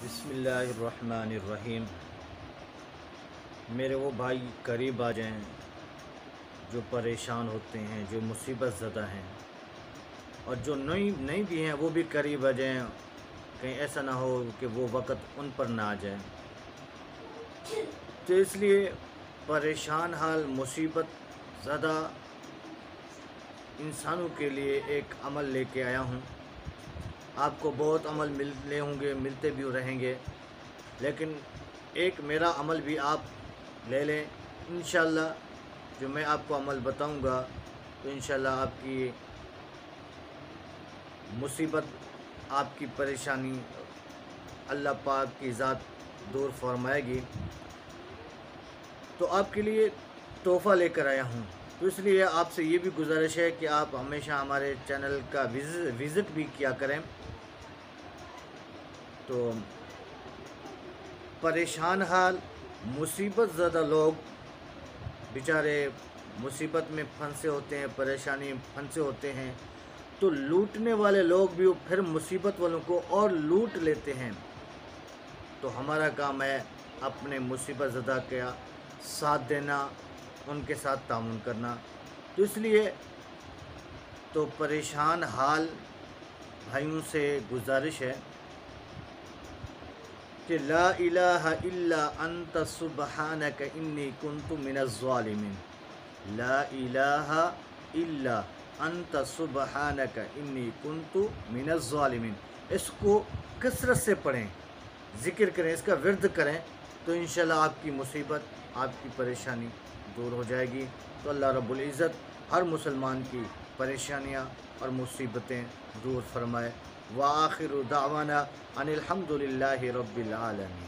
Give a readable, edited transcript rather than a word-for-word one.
بسم اللہ الرحمن الرحیم۔ میرے وہ بھائی قریب آ جائیں جو پریشان ہوتے ہیں، جو مصیبت زدہ ہیں، اور جو نہیں بھی ہیں وہ بھی قریب آ جائیں، کہیں ایسا نہ ہو کہ وہ وقت ان پر نہ آ جائے۔ تو اس لیے پریشان حال مصیبت زدہ انسانوں کے لیے ایک عمل لے کے آیا ہوں۔ آپ کو بہت عمل ملتے ہوں گے، ملتے بھی رہیں گے، لیکن ایک میرا عمل بھی آپ لے لیں انشاءاللہ۔ جو میں آپ کو عمل بتاؤں گا تو انشاءاللہ آپ کی مصیبت، آپ کی پریشانی اللہ پاک کی ذات دور فرمائے گی۔ تو آپ کے لیے تحفہ لے کر آیا ہوں، تو اس لیے آپ سے یہ بھی گزارش ہے کہ آپ ہمیشہ ہمارے چینل کا وزٹ بھی کیا کریں۔ تو پریشان حال مصیبت زدہ لوگ بیچارے مصیبت میں پھنسے ہوتے ہیں، پریشانی میں پھنسے ہوتے ہیں، تو لوٹنے والے لوگ بھی پھر مصیبت والوں کو اور لوٹ لیتے ہیں۔ تو ہمارا کام ہے اپنے مصیبت زدہ کا ساتھ دینا، ان کے ساتھ تعاون کرنا۔ تو اس لیے تو پریشان حال بھائیوں سے گزارش ہے کہ لا الہ الا انت سبحانک انی کنت من الظالمین، لا الہ الا انت سبحانک انی کنت من الظالمین۔ اس کو کثرت سے پڑھیں، ذکر کریں، اس کا ورد کریں، تو انشاءاللہ آپ کی مصیبت، آپ کی پریشانی دور ہو جائے گی۔ تو اللہ رب العزت ہر مسلمان کی پریشانیاں اور مصیبتیں دور فرمائے۔ وآخر دعوانا ان الحمد للہ رب العالمین۔